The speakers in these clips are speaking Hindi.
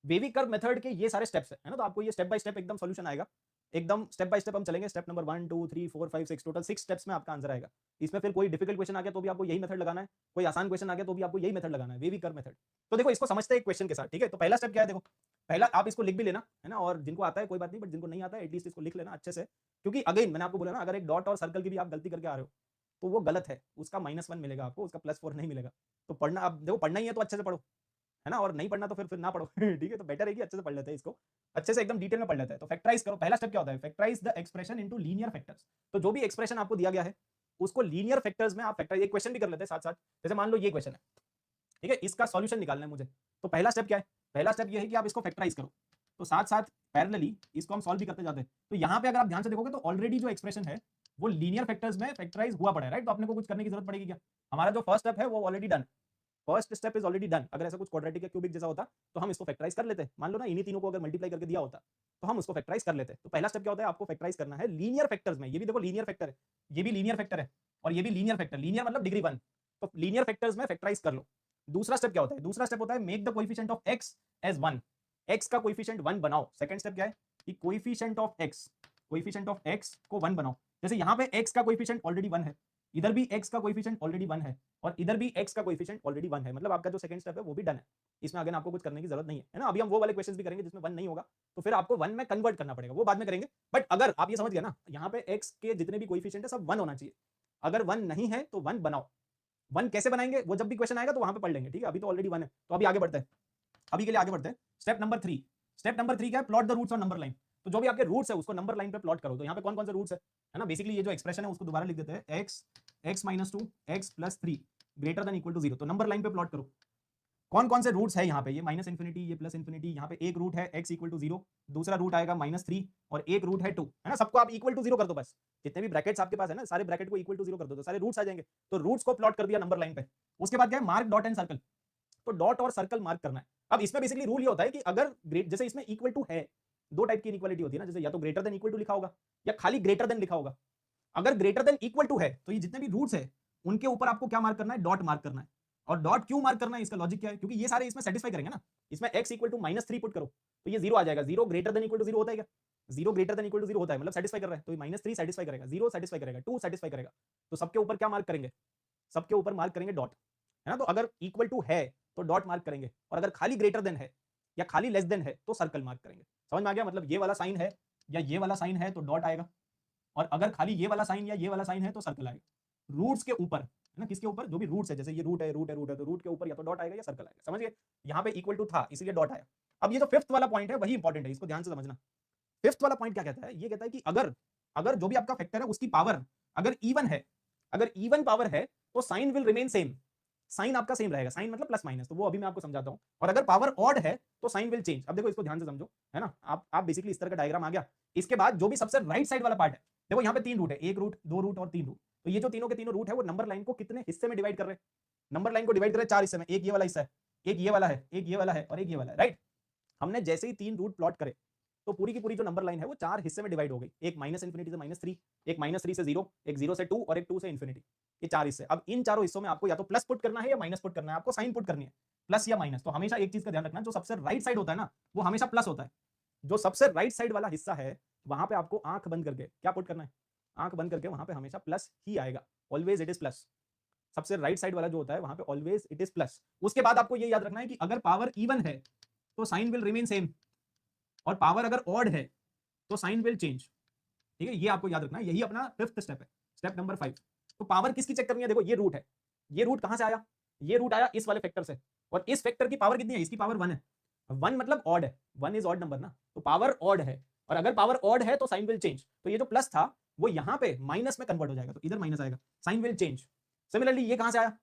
वेवी कर्व मेथड के ये सारे स्टेप्स है ना, तो आपको ये स्टेप बाय स्टेप एकदम सॉल्यूशन आएगा, एकदम स्टेप बाय स्टेप हम चलेंगे। स्टेप नंबर 1 2 3 4 5 6 टोटल 6 स्टेप्स में आपका आंसर आएगा। इसमें फिर कोई डिफिकल्ट क्वेश्चन आ गया तो भी आपको यही मेथड लगाना है, कोई आसान क्वेश्चन आ गया तो भी आपको यही मेथड लगाना है, वेवी कर्व मेथड। तो देखो इसको समझते हैं एक क्वेश्चन के साथ, ठीक है। तो पहला स्टेप क्या है, देखो पहला आप इसको लिख भी लेना है ना, और जिनको आता है कोई बात नहीं, बट जिनको नहीं आता है एटलीस्ट इसको लिख लेना अच्छे से, क्योंकि अगेन मैंने आपको बोला ना, अगर एक डॉट और सर्कल की भी आप गलती करके आ रहे हो तो वो गलत है, उसका -1 मिलेगा आपको, उसका +4 नहीं मिलेगा। तो पढ़ना, अब देखो पढ़ना ही है तो अच्छे से पढ़ो, है ना, और नहीं पढ़ना तो फिर ना पढ़ो ठीक है। तो बेटर है कि अच्छे से पढ़ लेते हैं इसको, अच्छे से एकदम डिटेल में पढ़ लेते हैं। तो फैक्टराइज करो, पहला स्टेप क्या होता है, factorise the expression into linear factors. तो जो भी एक्सप्रेशन आपको दिया गया है उसको लीनियर फैक्टर्स में आप फैक्टराइज, एक क्वेश्चन भी कर लेते हैं साथ साथ। जैसे मान लो ये क्वेश्चन है, ठीक है, इसका सॉल्यूशन निकालना है मुझे। तो पहला स्टेप क्या है, पहला स्टेप ये है कि आप इसको फैक्टराइज करो, तो साथ साथ पैरेलली इसको हम सॉल्व भी करते जाते हैं। तो यहाँ पे अगर आप ध्यान से देखोगे तो ऑलरेडी जो एक्सप्रेशन है वो लीनियर फैक्टर्स में फैक्टराइज हुआ पड़ा है, राइट। तो अपने को कुछ करने की जरूरत पड़ेगी क्या, हमारा जो फर्स्ट स्टेप है वो already done, first step is already done. अगर ऐसा कुछ क्वाड्रेटिक या क्यूबिक जैसा होता तो हम इसको फैक्टराइज कर लेते, मान लो ना इन्हीं तीनों को अगर मल्टीप्लाई करके दिया होता तो हम उसको फैक्टराइज कर लेते। तो पहला स्टेप क्या होता है, आपको फैक्टराइज करना है लीनियर फैक्टर्स में। ये भी देखो लीनियर फैक्टर है, ये भी लीनियर फैक्टर है, और ये भी लीनियर फैक्टर, लीनियर मतलब डिग्री 1, तो लीनियर फैक्टर्स में फैक्टराइज कर लो। दूसरा स्टेप क्या होता है, दूसरा स्टेप होता है make the coefficient of x as 1, x का कोएफिशिएंट 1 बनाओ। सेकंड स्टेप क्या है कि कोएफिशिएंट ऑफ x को 1 बनाओ। जैसे यहाँ पे x का कोएफिशिएंट ऑलरेडी 1 है, इधर भी x का कोएफिशिएंट ऑलरेडी 1 है, और इधर भी x का कोएफिशिएंट ऑलरेडी 1 है, मतलब आपका जो सेकंड स्टेप है वो भी डन है। इसमें अगेन आपको कुछ करने की जरूरत नहीं है ना। अभी हम वो वाले क्वेश्चंस भी करेंगे जिसमें 1 नहीं होगा, तो फिर आपको 1 में कन्वर्ट करना पड़ेगा, वो बाद में करेंगे। बट अगर आप ये समझ गए ना, यहाँ पे x के जितने भी कोएफिशिएंट है सब 1 होना चाहिए। अगर 1 नहीं है तो 1 बनाओ। 1 कैसे बनाएंगे वो जब भी क्वेश्चन आएगा तो वहां पे पढ़ लेंगे, ठीक है। अभी तो ऑलरेडी 1 है, तो अभी आगे बढ़ते हैं, अभी के लिए आगे बढ़ते हैं। स्टेप नंबर 3, स्टेप नंबर 3 क्या है, plot the roots on number line. तो जो भी आपके रूट्स है उसको नंबर लाइन पे प्लॉट करो। तो यहाँ पे कौन कौन से रूट्स है ना, बेसिकली ये जो एक्सप्रेशन है उसको दोबारा लिख देते हैं, x -2 x + 3 greater than equal to 0। तो नंबर लाइन पे प्लॉट करो कौन कौन से रूट्स है यहाँ पे, ये -∞, ये +∞, यहाँ पे एक रूट है x = 0, दूसरा रूट आएगा -3, और एक रूट है 2, है ना। सबको आप इक्वल टू 0 कर दो, बस जितने भी ब्रैकेट्स आपके पास है ना सारे ब्रैकेट को इक्वल टू 0 कर दो, तो सारे रूट्स आ जाएंगे। तो रूट्स को प्लॉट कर दिया नंबर लाइन पे। उसके बाद क्या है, मार्क डॉट एंड सर्कल। तो डॉट और सर्कल मार्क करना है। अब इसमें बेसिकली रूल ये होता है कि अगर जैसे इसमें इक्वल टू है, दो टाइप की इनइक्वालिटी होती है ना, जैसे या तो ग्रेटर देन इक्वल टू लिखा होगा या खाली ग्रेटर देन लिखा होगा। अगर ग्रेटर देन इक्वल टू है तो ये जितने भी रूट्स है उनके ऊपर आपको क्या मार्क करना है, डॉट मार्क करना है। और डॉट क्यों मार्क करना है, इसका लॉजिक क्या है, क्योंकि ये सारे इसमें सेटिस्फाई करेंगे ना। इसमें x = -3 पुट करो तो ये 0 आ जाएगा। 0 ग्रेटर देन इक्वल टू 0 होता है क्या, 0 ग्रेटर देन इक्वल टू 0 होता है, मतलब सेटिस्फाई कर रहा है, तो ये -3 सेटिस्फाई करेगा, 0 सेटिस्फाई करेगा, 2 सेटिस्फाई करेगा। तो सबके ऊपर क्या मार्क करेंगे, सबके ऊपर मार्क करेंगे डॉट, है ना। तो अगर इक्वल टू है तो डॉट मार्क करेंगे, और अगर खाली ग्रेटर देन है या खाली लेस देन है तो सर्कल मार्क करेंगे। समझ में आ गया, मतलब ये वाला साइन है या ये वाला साइन है तो डॉट आएगा, और अगर खाली ये वाला साइन या ये वाला साइन है तो सर्कल आएगा। रूट्स के ऊपर, है ना, किसके ऊपर, जो भी रूट्स है, जैसे ये रूट है, रूट है, रूट है, तो रूट के ऊपर या तो डॉट आएगा या सर्कल आएगा। समझ गए, यहाँ पे इक्वल टू था इसलिए डॉट आया। अब ये जो फिफ्थ वाला पॉइंट है वही इंपॉर्टेंट है, इसको ध्यान से समझना। फिफ्थ वाला पॉइंट क्या कहता है, ये कहता है कि अगर अगर जो भी आपका फैक्टर है उसकी पावर अगर इवन है, अगर इवन पावर है तो sign will remain same, sign आपका सेम रहेगा, साइन मतलब प्लस माइनस, तो वो अभी मैं आपको समझाता हूं। और अगर पावर ऑड है तो साइन विल चेंज। अब देखो इसको ध्यान से समझो, है ना, आप बेसिकली इस तरह का डायग्राम आ गया। इसके बाद जो भी सबसे राइट साइड वाला पार्ट है, देखो यहाँ पे 3 रूट है, 1 रूट, 2 रूट और 3 रूट। तो ये जो तीनों के तीनों रूट है वो नंबर लाइन को कितने हिस्से में डिवाइड कर रहे हैं, नंबर लाइन को डिवाइड कर रहे हैं 4 हिस्से में। एक ये वाला हिस्सा है, एक ये वाला है, एक ये वाला है और एक ये वाला है, राइट। हमने जैसे ही 3 रूट प्लॉट करे तो पूरी की पूरी जो नंबर लाइन है वो 4 हिस्से में डिवाइड हो गई। एक -∞ से -3, एक -3 से 0, एक 0 से 2 और एक 2 से इन्फिनिटी। ये 4 हिस्से। अब इन चारों हिस्सों में आपको या तो प्लस पुट करना है या माइनस पुट करना है, आपको साइन पुट करनी है, प्लस या माइनस। तो हमेशा एक चीज का ध्यान रखना, जो सबसे राइट साइड होता है ना वो हमेशा प्लस होता है। जो सबसे राइट साइड वाला हिस्सा है वहां पे आपको आंख बंद करके क्या पुट करना है, आंख बंद करके वहां पे हमेशा प्लस ही आएगा, ऑलवेज इट इज प्लस। सबसे राइट साइड वाला जो होता है वहां पे ऑलवेज इट इज प्लस। उसके बाद आपको ये याद रखना है कि अगर पावर इवन है तो साइन विल रिमेन सेम, और पावर अगर ऑड है तो साइन विल चेंज। ठीक है, ये आपको याद रखना है, यही अपना फिफ्थ स्टेप है, स्टेप नंबर 5। तो पावर किसकी चेक करनी है, देखो ये रूट है, ये रूट कहां से आया, ये रूट आया इस वाले फैक्टर से, और इस फैक्टर की पावर कितनी है, इसकी पावर 1 है। 1 मतलब ऑड है, 1 इज ऑड नंबर ना, तो पावर ऑड है, और अगर पावर ऑड है तो साइन विल चेंज। तो ये जो प्लस था वो यहां पे माइनस में कन्वर्ट हो जाएगा, तो इधर माइनस आएगा, साइन विल चेंज। सिमिलरली ये कहां से आया,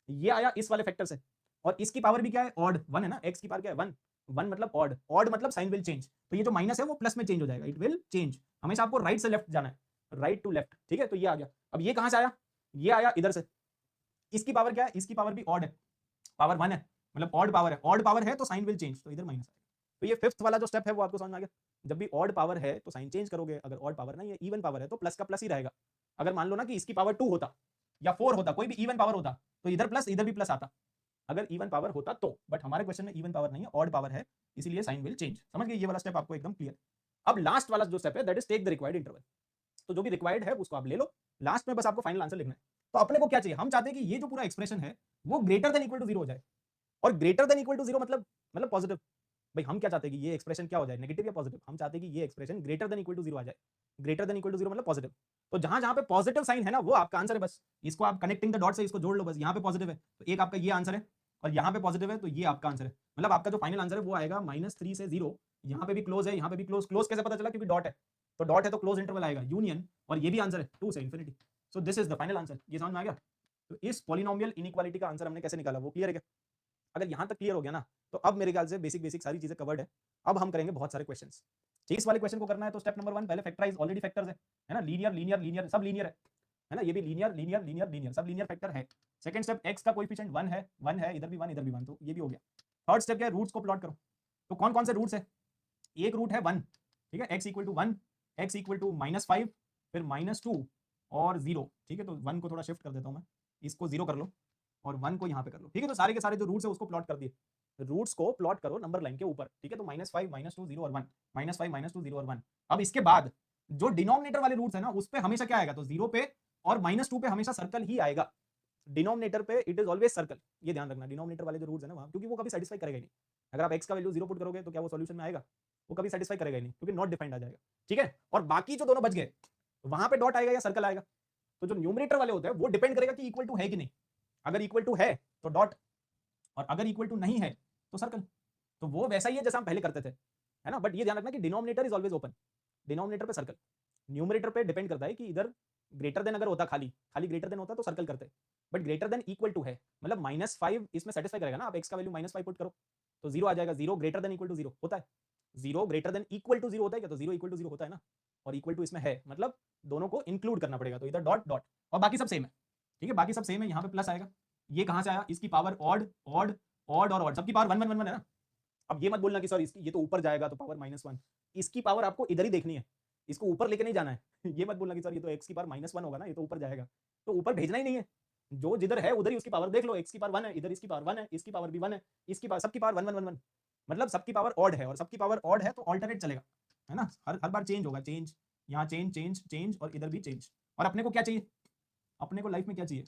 ये आया इस वाले फैक्टर से, और इसकी पावर भी क्या है, ऑड 1 है ना, एक्स की पावर क्या है 1, 1 मतलब ऑड, ऑड मतलब साइन विल चेंज। तो ये जो माइनस है वो प्लस में चेंज हो जाएगा, इट विल चेंज। हमेशा आपको राइट से लेफ्ट जाना है, राइट टू लेफ्ट, ठीक है। तो ये आ गया। अब ये कहां से आया, ये आया इधर से, इसकी पावर क्या है, इसकी पावर भी ऑड है, पावर 1 है, मतलब ऑड पावर है, ऑड पावर है तो साइन विल चेंज, तो इधर माइनस आएगा। तो ये फिफ्थ वाला जो स्टेप है वो आपको समझ में आ गया। जब भी ऑड पावर है तो साइन चेंज करोगे, अगर ऑड पावर नहीं है, इवन पावर है तो प्लस का प्लस ही रहेगा। अगर मान लो ना कि इसकी पावर 2 होता या 4 होता, कोई भी इवन पावर होता तो इधर प्लस इधर भी प्लस आता, अगर इवन पावर होता तो, बट हमारे क्वेश्चन में इवन पावर नहीं है, ऑड पावर है, इसीलिए साइन विल चेंज। समझ गए? ये वाला स्टेप आपको एकदम क्लियर। अब लास्ट वाला जो स्टेप है that is take the required interval. तो जो भी रिक्वायर्ड है उसको आप ले लो, लास्ट में बस आपको फाइनल आंसर लिखना है। तो अपने को क्या चाहिए, हम चाहते हैं कि ये जो पूरा एक्सप्रेशन है वो ग्रेटर देन इक्वल टू 0 हो जाए। और ग्रेटर देन इक्वल टू 0 मतलब पॉजिटिव। भाई हम क्या चाहते हैं कि ये एक्सप्रेशन क्या हो जाए, नेगेटिव या पॉजिटिव? हम चाहते हैं कि ये expression greater than equal to 0 आ जाए। ग्रेटर देन इक्वल टू 0 मतलब पॉजिटिव। तो जहां जहां पे पॉजिटिव साइन है ना वो आपका आंसर है। बस इसको आप कनेक्टिंग द डॉट से इसको जोड़ लो, बस यहाँ पे पॉजिटिव है तो एक आपका ये आंसर है, और यहाँ पे पॉजिटिव है तो ये आपका आंसर है। मतलब आपका जो फाइनल आंसर है वो आएगा -3 से 0। यहाँ पे भी क्लोज है, यहाँ पे भी क्लोज। क्लोज कैसे पता चला? क्योंकि डॉट है, तो डॉट है तो क्लोज इंटरवल आएगा, यूनियन, और ये भी आंसर है 2 से infinity. So this is the final answer. ये समझ में आ गया? तो इस पॉलिनोमियल इनइक्वालिटी का आंसर हमने कैसे निकाला वो क्लियर है क्या? अगर यहां तक क्लियर हो गया ना तो अब मेरे ख्याल से बेसिक बेसिक सारी चीजें कवर्ड है। अब हम करेंगे बहुत सारे क्वेश्चंस। इस वाले क्वेश्चन को करना है तो स्टेप नंबर 1 पहले फैक्टराइज, ऑलरेडी फैक्टर्स है ना, लीनियर लीनियर लीनियर सब लीनियर है ना, ये भी लीनियर लीनियर लीनियर लीनियर सब लीनियर फैक्टर है। सेकंड स्टेप x का कोएफिशिएंट 1 है, इधर भी 1 इधर भी 1, तो ये भी हो गया। थर्ड स्टेप क्या है? रूट्स को प्लॉट करो। तो कौन कौन से रूट्स है? एक रूट है 1, ठीक है, x equal to 1, x equal to -5, फिर -2 और 0, ठीक है। तो 1 को थोड़ा शिफ्ट कर देता हूं मैं, इसको 0 कर लो और 1 को यहाँ पे कर लो, ठीक है। तो सारे के सारे जो रूट्स है उसको प्लॉट कर दिए। रूट्स को प्लॉट करो नंबर लाइन के ऊपर, ठीक है। तो -5 -2 0 और 1, -5 -2 0 और 1। अब इसके बाद जो डिनोमिनेटर वाले रूट्स है ना उस पे हमेशा क्या आएगा? तो 0 पे और -2 पे हमेशा सर्कल ही आएगा। डिनोमिनेटर पे इट इज ऑलवेज सर्कल, ये ध्यान रखना। डिनोमिनेटर वाले जो रूट्स है ना वहां, क्योंकि वो कभी सेटिस्फाई करेगा ही नहीं। अगर आप x का वैल्यू 0 पुट करोगे तो क्या वो सॉल्यूशन में आएगा? वो कभी सेटिस्फाई करेगा ही नहीं, क्योंकि नॉट डिफाइंड आ जाएगा, ठीक है। और बाकी जो दोनों बच गए वहां पे डॉट आएगा या सर्कल आएगा। तो जो न्यूमरेटर वाले होते हैं वो डिपेंड करेगा कि इक्वल टू है कि नहीं। अगर इक्वल टू है तो डॉट, और अगर इक्वल टू नहीं है तो सर्कल। तो वो वैसा ही है जैसा हम पहले करते थे, है ना। बट ये ध्यान रखना कि denominator is always open, denominator पे सर्कल। न्यूमरेटर पे डिपेंड करता है कि इधर ग्रेटर देन अगर होता, खाली खाली ग्रेटर देन होता तो सर्कल करते, but greater than equal to है मतलब -5 इसमें सेटिस्फाई करेगा ना। आप x का वैल्यू -5 पुट करो तो 0 आ जाएगा। 0 ग्रेटर देन इक्वल टू 0 होता है, 0 ग्रेटर देन इक्वल टू 0 होता है क्या? तो 0 इक्वल टू 0 होता है ना, और इक्वल टू इसमें है मतलब दोनों को इंक्लूड करना पड़ेगा। तो इधर डॉट डॉट और बाकी सब सेम है, ठीक है। बाकी सब सेम है, यहाँ पे प्लस आएगा। ये कहां से आया? इसकी पावर ऑड ऑड ऑड और ऑड, सबकी पावर 1 1 1 1 है ना। अब ये मत बोलना कि सर इसकी ये तो ऊपर जाएगा तो पावर -1। इसकी पावर आपको इधर ही देखनी है, इसको ऊपर लेके नहीं जाना है। ये मत बोलना कि सर ये तो x की पावर -1 होगा ना, ये तो ऊपर जाएगा। तो ऊपर भेजना ही नहीं है, जो जिधर है उधर ही उसकी पावर देख लो। x की पावर 1 है, इधर इसकी पावर 1 है, इसकी पावर भी 1 है, इसकी पावर, सबकी पावर 1 1 1 1, मतलब सबकी पावर ऑड है। और सबकी पावर ऑड है तो ऑल्टरनेट चलेगा, है ना। हर हर बार चेंज होगा, चेंज यहाँ, चेंज चेंज चेंज, और इधर भी चेंज। और अपने को क्या चाहिए? अपने को लाइफ में क्या चाहिए?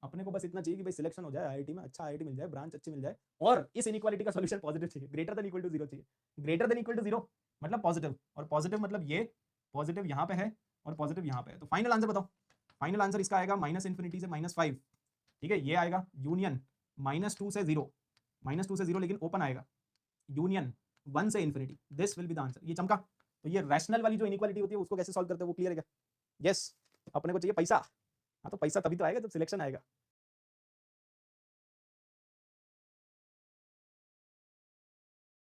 अपने को बस इतना चाहिए कि भाई सिलेक्शन हो जाए आईआईटी में, अच्छा आईआईटी मिल जाए, ब्रांच अच्छी मिल जाए, और इस इनइक्वालिटी का सॉल्यूशन पॉजिटिव चाहिए। ग्रेटर देन इक्वल टू 0 चाहिए। ग्रेटर देन इक्वल टू 0 मतलब पॉजिटिव, और पॉजिटिव मतलब ये पॉजिटिव यहाँ पे है और पॉजिटिव यहाँ पे है। तो फाइनल आंसर बताओ। फाइनल आंसर इसका आएगा -∞ से -5, ठीक है। ये आएगा यूनियन -2 से 0, -2 से 0 लेकिन ओपन आएगा, यूनियन 1 से infinity. This will be the answer. ये चमका। तो ये रैशनल वाली जो इनइक्वालिटी होती है उसको कैसे सॉल्व करते हैं वो क्लियर है क्या? यस। अपने को चाहिए पैसा। हाँ तो पैसा तभी तो आएगा जब सिलेक्शन आएगा।